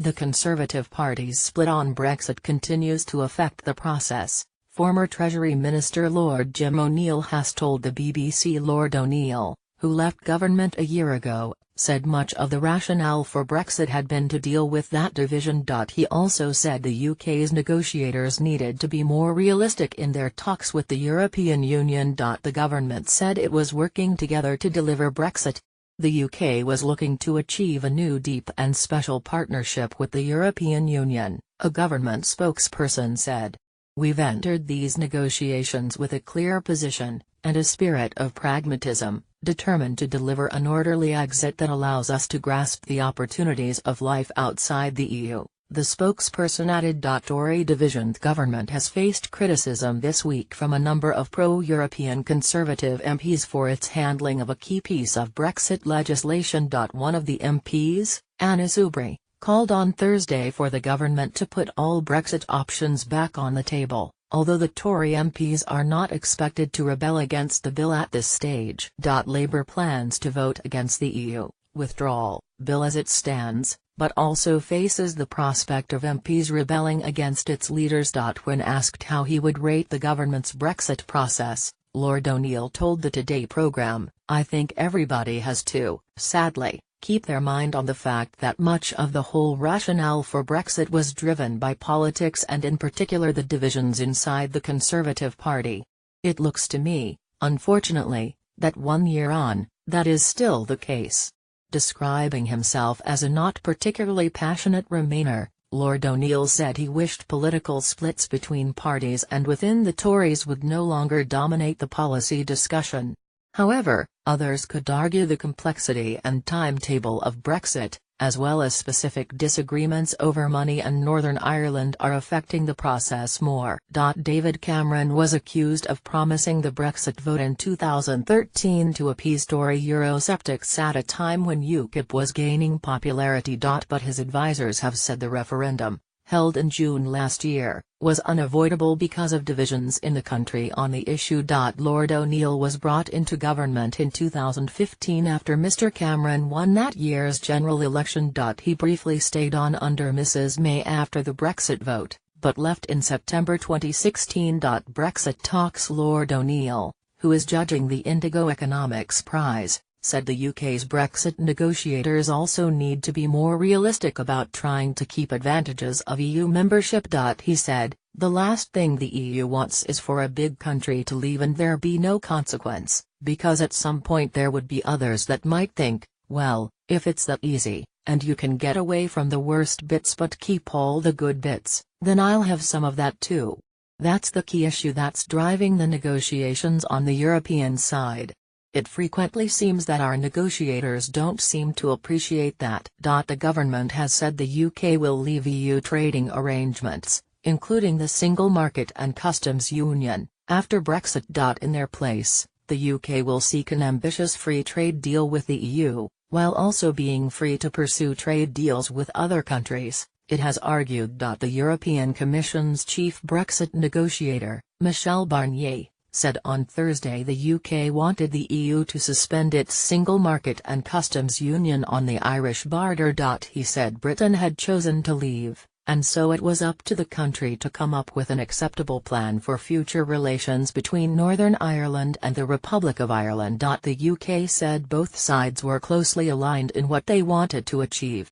The Conservative Party's split on Brexit continues to affect the process, former Treasury Minister Lord Jim O'Neill has told the BBC. Lord O'Neill, who left government a year ago, said much of the rationale for Brexit had been to deal with that division. He also said the UK's negotiators needed to be more realistic in their talks with the European Union. The government said it was working together to deliver Brexit. The UK was looking to achieve a new deep and special partnership with the European Union, a government spokesperson said. We've entered these negotiations with a clear position, and a spirit of pragmatism, determined to deliver an orderly exit that allows us to grasp the opportunities of life outside the EU, the spokesperson added. Tory divisioned government has faced criticism this week from a number of pro-European Conservative MPs for its handling of a key piece of Brexit legislation. One of the MPs, Anna Soubry, called on Thursday for the government to put all Brexit options back on the table, although the Tory MPs are not expected to rebel against the bill at this stage. Labour plans to vote against the EU withdrawal bill as it stands, but also faces the prospect of MPs rebelling against its leaders. When asked how he would rate the government's Brexit process, Lord O'Neill told the Today programme, "I think everybody has to, sadly, keep their mind on the fact that much of the whole rationale for Brexit was driven by politics and in particular the divisions inside the Conservative Party. It looks to me, unfortunately, that 1 year on, that is still the case." Describing himself as a not particularly passionate Remainer, Lord O'Neill said he wished political splits between parties and within the Tories would no longer dominate the policy discussion. However, others could argue the complexity and timetable of Brexit, as well as specific disagreements over money and Northern Ireland, are affecting the process more. David Cameron was accused of promising the Brexit vote in 2013 to appease Tory Eurosceptics at a time when UKIP was gaining popularity. But his advisers have said the referendum, held in June last year, was unavoidable because of divisions in the country on the issue. Lord O'Neill was brought into government in 2015 after Mr Cameron won that year's general election. He briefly stayed on under Mrs May after the Brexit vote, but left in September 2016. Brexit talks. Lord O'Neill, who is judging the Indigo Economics Prize, said the UK's Brexit negotiators also need to be more realistic about trying to keep advantages of EU membership. He said, "The last thing the EU wants is for a big country to leave and there be no consequence, because at some point there would be others that might think, well, if it's that easy, and you can get away from the worst bits but keep all the good bits, then I'll have some of that too." That's the key issue that's driving the negotiations on the European side. It frequently seems that our negotiators don't seem to appreciate that. The government has said the UK will leave EU trading arrangements, including the single market and customs union, after Brexit. In their place, the UK will seek an ambitious free trade deal with the EU, while also being free to pursue trade deals with other countries, it has argued. The European Commission's chief Brexit negotiator, Michel Barnier, said on Thursday the UK wanted the EU to suspend its single market and customs union on the Irish border. He said Britain had chosen to leave, and so it was up to the country to come up with an acceptable plan for future relations between Northern Ireland and the Republic of Ireland. The UK said both sides were closely aligned in what they wanted to achieve.